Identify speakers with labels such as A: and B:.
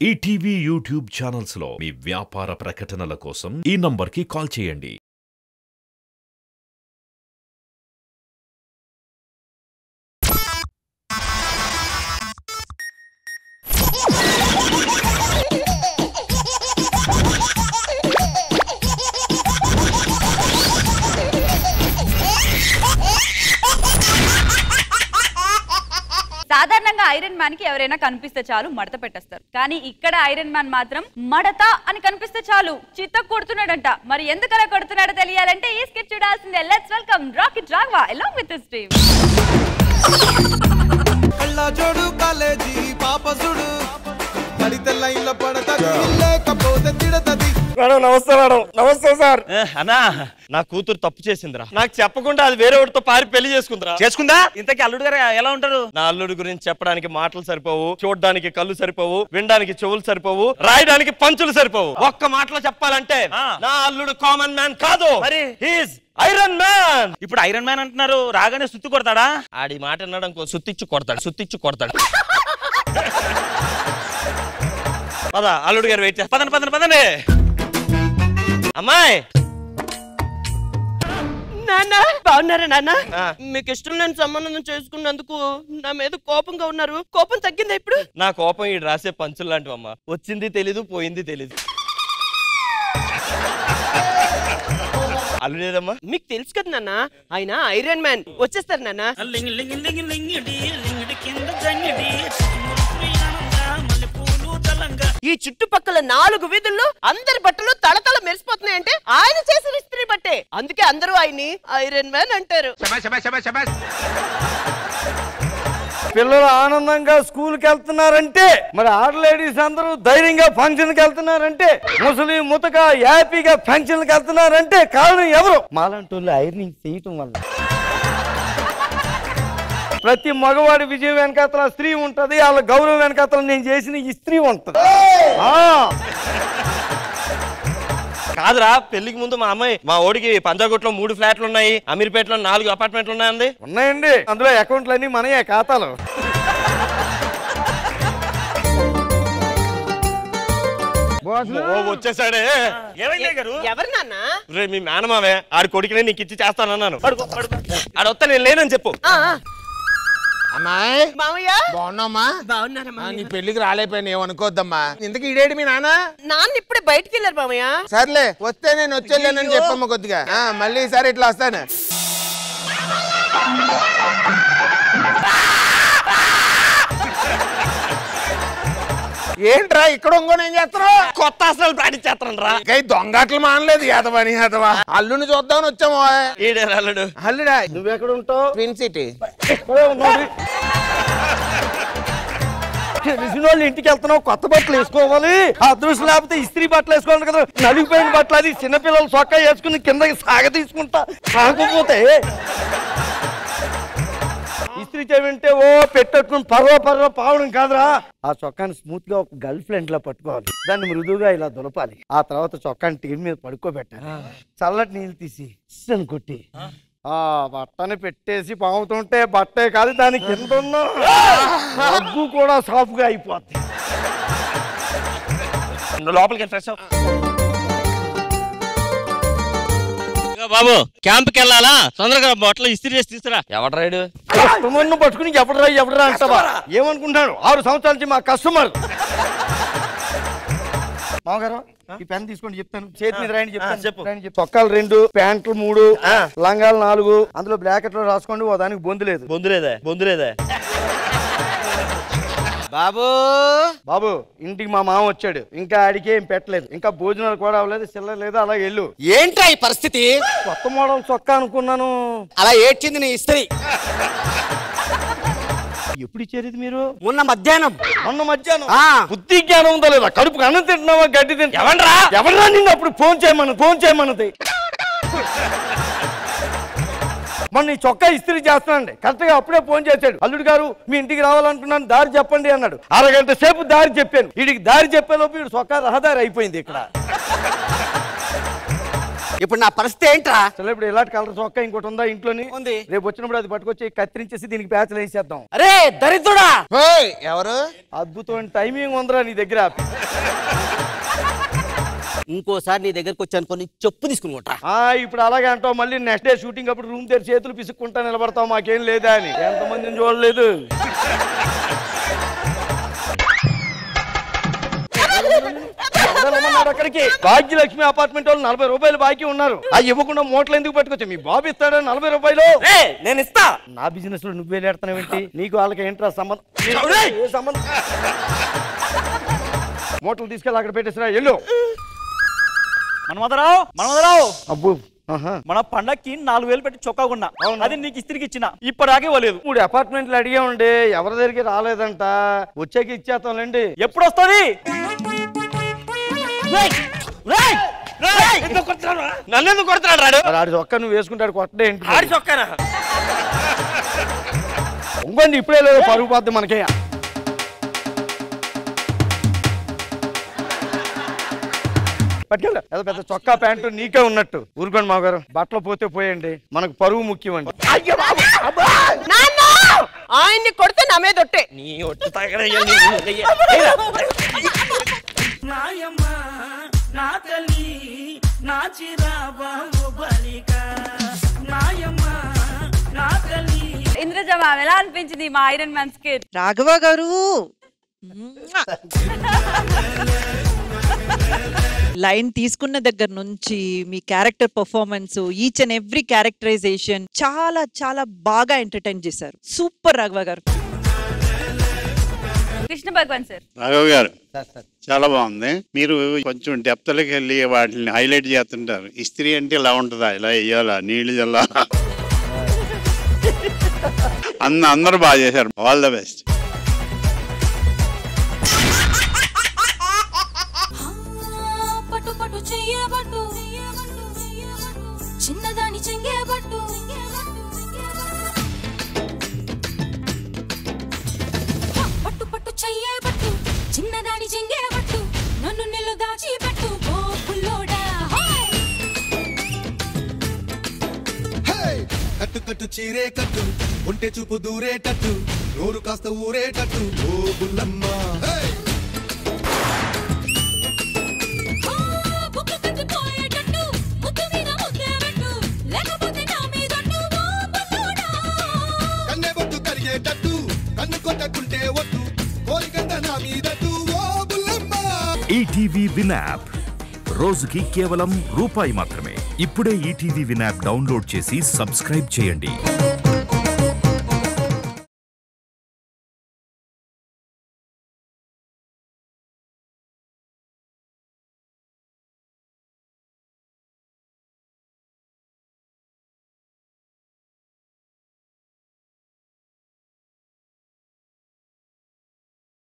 A: ETV YouTube channels లో మీ వ్యాపార ప్రకటనల కోసం ఈ నంబర్కి కాల్ చేయండి.
B: సాధారణంగా ఐరన్ మ్యాన్ కి ఎవరైనా కనిపిస్తే చాలు మడత పెట్టేస్తారు. కానీ ఇక్కడ ఐరన్ మ్యాన్ మాత్రం మడత అని కనిపిస్తే చాలు చిత్త కొడుతున్నాడంట. మరి ఎందుకలా కొడుతున్నాడో తెలియాలంటే ఈ స్కిట్ చూడాల్సిందే. Let's welcome rocket Raghava along with his team.
C: కళ్ళ జోడు కాలేజీ పాప సుడు పడితే లైన్ల పడతది లేకపోతే తిడతది.
D: మేడం నమస్తే. మేడం నమస్తే సార్. అన్నా నా కూతురు తప్పు చేసిందిరా. నాకు చెప్పకుండా అది వేరే వాడితో పారి పెళ్లి చేసుకుందా. ఇంతకీ అల్లుడు గారు ఎలా ఉంటారు? నా అల్లుడు గురించి చెప్పడానికి మాటలు సరిపోవు, చూడడానికి కళ్ళు సరిపోవు, వినడానికి చెవులు సరిపోవు, రాయడానికి పంచులు సరిపోవు. ఒక్క మాటలో చెప్పాలంటే నా అల్లుడు కామన్ మ్యాన్ కాదు, హీస్ ఐరన్ మ్యాన్. ఇప్పుడు ఐరన్ మ్యాన్ అంటున్నారు, రాగానే సుత్తి కొడతాడా? ఆడి మాట అన్నాడు అనుకో, సుత్తిచ్చి కొడతాడు. పద అల్లుడు గారు వెయిట్ చేస్తా. పదండి అమ్మాయి.
E: నాన్న బాగున్నారా? నాన్న మీకు ఇష్టం లేని సంబంధం చేసుకున్నందుకు నా మీద కోపంగా ఉన్నారు. కోపం తగ్గిందా ఇప్పుడు?
D: నా కోపం ఈ రాసే పంచులు లాంటివమ్మా. వచ్చింది తెలీదు, పోయింది తెలీదు. అల్లుడేదమ్మా?
E: మీకు తెలుసు కదా నాన్న, ఆయన ఐరన్ మ్యాన్. వచ్చేస్తారు నాన్న. ఈ చుట్టుపక్కల 4 వీధుల్లో అందరి బట్టలు తళతళ మెరిసిపోతున్నాయంటే ఆయన చేసిన ఇస్త్రీ బట్టే. అందుకే అందరూ ఆయన్ని ఐరన్ మ్యాన్ అంటారు.
F: పిల్లలు ఆనందంగా స్కూల్కి వెళ్తున్నారంటే, మరి ఆడ లేడీస్ అందరూ ధైర్యంగా ఫంక్షన్కి వెళ్తున్నారంటే, ముసలి ముతక హ్యాపీగా ఫంక్షన్కి వెళ్తున్నారంటే కారణం ఎవరు? మాలాంటి వాళ్ళు ఐరనింగ్ చేయటం వల్ల. ప్రతి మగవాడి విజయం వెనకాతల స్త్రీ ఉంటది, వాళ్ళ గౌరవం వెనకాతల నేను చేసిన ఈ స్త్రీ ఉంటది.
D: కాదురా, పెళ్లికి ముందు మా అమ్మాయి మా ఓడికి పంజాగుట్లో 3 ఫ్లాట్లు ఉన్నాయి, అమీర్పేటలో 4 అపార్ట్మెంట్లు ఉన్నాయండి.
F: ఉన్నాయండి, అందులో అకౌంట్లు అన్ని మనయే, ఖాతాలు.
D: వచ్చేసాడే.
E: ఎవరు నాన్న?
D: రే మీ మేనమావే, ఆడి కొడుకునే నీకు ఇచ్చి చేస్తానన్నాను. ఆడొత్తా నేను లేనని చెప్పు.
C: అమ్మాయి
E: మామయ్య
C: బాగున్నామ్మా?
E: బాగున్నారమ్మా.
C: నీ పెళ్లికి రాలేపోయాను, ఏమనుకోద్దమ్మా. ఇంతకీ ఈడేడి మీ
E: నాన్న ఇప్పుడే బయటికి వెళ్ళారు మామయ్య.
C: సర్లే, వస్తే నేను వచ్చేలేనని చెప్పమ్మా కొద్దిగా. మళ్ళీ ఈసారి ఇట్లా వస్తాను. ఏంట్రా ఇక్కడ ఒంగోని ఏం చేస్తున్నావు?
D: కొత్త అసలు పాటించేస్తాను రా.
C: దొంగట్లు మానలేదు యాదవా. అల్లుని చూద్దామని వచ్చాము.
D: అల్లుడు.
C: అల్లుడా
F: నువ్వెక్కడ ఉంటావు?
C: Twin city.
F: తెలిసిన వాళ్ళు ఇంటికి వెళ్తున్నావు, కొత్త బట్టలు వేసుకోవాలి. ఆ అదృష్టం లేకపోతే ఇస్త్రీ బట్టలు వేసుకోవాలి కదా. నలిగిపోయిన బట్టలు, అది చిన్నపిల్లలు చొక్కా వేసుకుని కిందకి సాగ తీసుకుంటా. కాకపోతే ఇస్త్రీ చేయమంటే ఓ పెట్టట్టుకుని పర్వ పావడం కాదురా. ఆ చొక్కాని స్మూత్ గా ఒక గర్ల్ ఫ్రెండ్ లా పట్టుకోవాలి, దాన్ని మృదువుగా ఇలా దులపాలి. ఆ తర్వాత చొక్కాని టీవీ మీద పడుకోబెట్టాలి. చల్లటి నీళ్ళు తీసి అని కొట్టి ఆ బట్టని పెట్టేసి పాముతుంటే బట్టే కాదు, దాని కింద ఉన్న రగ్గు కూడా సాఫ్ గా అయిపోద్ది.
D: లోపలికి ఫ్రెష్ బాబు, క్యాంప్కి వెళ్ళాలా? తొందరగా బట్టలు ఇస్త్రీ చేసి తీసుకురా. ఎవడు రైడు
F: కస్టమర్ను పట్టుకుని ఎవడరా అంటావా? ఏమనుకుంటాను? 6 సంవత్సరాల నుంచి మా కస్టమర్. మామగారు ఈ పెన్ తీసుకోండి, చెప్తాను. చేతి మీద రాయండి, చెప్తాను. చెప్పు. చొక్కాలు 2, ప్యాంట్లు 3, లంగాలు 4. అందులో బ్రాకెట్ లో రాసుకోండి. ఓ దానికి బొందులేదా? బాబు ఇంటికి మా మామ వచ్చాడు, ఇంకా ఆడికి ఏం పెట్టలేదు, ఇంకా భోజనాలు కూడా అవ్వలేదు, చిల్లర లేదు. అలా వెళ్ళు.
G: ఏంట్రా ఈ పరిస్థితి?
F: కొత్త మోడల్ చొక్కా అనుకున్నాను.
G: అలా ఏడ్చింది నీ ఇస్త్రీ.
F: ఎప్పుడు ఇచ్చారు మీరు?
G: మొన్న మధ్యాహ్నం.
F: బుద్ధి జ్ఞానం ఉందా లేదా? కడుపుకి అన్నం తింటున్నావా, గడ్డి తింటున్నావా? ఎవరా నిన్ను అప్పుడు ఫోన్ చేయమన్నది? మొన్న ఈ చొక్కా ఇస్త్రీ చేస్తానండి, కరెక్ట్ గా అప్పుడే ఫోన్ చేశాడు. అల్లుడు గారు మీ ఇంటికి రావాలనుకున్నాను, దారి చెప్పండి అన్నాడు. అరగంట సేపు దారి చెప్పాను. వీడికి దారి చెప్పేలోపు వీడు చొక్కా రహదారి అయిపోయింది ఇక్కడ.
G: ఇప్పుడు నా పరిస్థితి ఏంట్రా?
F: అసలు ఇప్పుడు ఇలాంటి కలర్ చొక్కా ఇంకోటి ఉందా ఇంట్లోని?
G: ఉంది.
F: రేపు వచ్చినప్పుడు అది పట్టుకొచ్చి కత్తిరించేసి దీనికి ప్యాచ్లు వేసేద్దాం.
G: అరే దరిద్రుడా!
E: ఎవరు?
F: అద్భుతమైన టైమింగ్ ఉందిరా నీ దగ్గర.
G: ఇంకోసారి నీ దగ్గరకు వచ్చాను కొన్ని చెప్పు తీసుకుని కొట్రా.
F: ఇప్పుడు అలాగే అంటావు. మళ్ళీ నెక్స్ట్ డే షూటింగ్ అప్పుడు రూమ్ తెరి చేతులు పిసుక్కుంటా నిలబడతావు, మాకేం లేదా అని. ఎంతమందిని చూడలేదు. అక్కడికి భాగ్యలక్ష్మి అపార్ట్మెంట్ వాళ్ళు 40 రూపాయలు బాకీ ఉన్నారు. అది ఇవ్వకుండా మూటలు ఎందుకు పట్టుకొచ్చా? మీ బాబు ఇస్తాడా 40 రూపాయలు?
G: నేను ఇస్తా.
F: నా బిజినెస్ లో నువ్వే లేడుతున్నావు ఏంటి? నీకు వాళ్ళకి ఏంట్రా సంబంధం? ఏ సంబంధం? మూటలు తీసుకెళ్ళి అక్కడ పెట్టేసిరా, వెళ్ళు.
H: మనమదరావు
F: అబ్బు,
H: మన పండక్కి 4000 పెట్టి చొక్కా కొన్నా, అది నీకు ఇస్త్రీకి ఇచ్చిన, ఇప్పటిదాకే ఇవ్వలేదు.
F: 3 అపార్ట్మెంట్లు అడిగా ఉండే, ఎవరి దగ్గరికి రాలేదంట. వచ్చాక ఇచ్చేస్తాంలేండి.
H: ఎప్పుడు వస్తుంది?
D: నన్నెందుకు కొడుతున్నాడు రాడు?
F: ఆడి చొక్కా నువ్వు వేసుకుంటాడు, కొట్టడే ఏంటి?
D: ఆడి చొక్కానా?
F: ఇంకోండి ఇప్పుడే లేదు, పరుగు పోద్ది మనకే. పట్టుకెళ్ళ ఏదో పెద్ద చొక్కా ప్యాంటు నీకే ఉన్నట్టు. ఊరుకోండి మాగారు, బట్టలు పోతే పోయండి, మనకు పరువు ముఖ్యం అండి.
E: ఆయన్ని కొడితే నా మీద ఒట్టే.
D: నీ ఒట్టు తగడ
B: ఇంద్రజ మ్యామ్, ఎలా అనిపించింది మా ఐరన్ మ్యాన్ స్కిట్?
I: రాఘవ గారు లైన్ తీసుకున్న దగ్గర నుంచి మీ character performance, each and every characterization చాలా చాలా బాగా ఎంటర్టైన్ చేశారు. సూపర్ రాఘవ గారు.
B: కృష్ణ భగవాన్ సార్.
J: రాఘవ్ గారు చాలా బాగుంది. మీరు కొంచెం డెప్త్లోకి వెళ్ళి వాటిని హైలైట్ చేస్తుంటారు. ఇస్త్రీ అంటే ఇలా ఉంటుందా, ఇలా వేయాలా, నీళ్లు చల్లాలా, అందరూ బాగా చేశారు. All the best.
K: చిన్నదాని చెంగేబట్టు పట్టు పట్టు చెయ్యేబట్టు చిన్నదాని చెంగేబట్టు నన్ను నిల్లు దాచిపెట్టు ఓ పుల్లోడా.
C: కట్టు కట్టు చీరే కట్టు, ఒంటె చూపు దూరేటట్టు, నోరు కాస్త ఊరేటట్టు ఓ బుల్లమ్మ. కన్నెబొట్టు కరిగేటట్టు, కన్ను కొట్టకుంటే వద్దు, కోరికంత నా మీదట్టు ఓ బుల్లమ్మ.
A: ఈటీవీ విన్ యాప్ రోజుకి కేవలం ₹1 మాత్రమే. ఇప్పుడే ఈటీవీ విన్ యాప్ డౌన్లోడ్ చేసి సబ్స్క్రైబ్ చేయండి.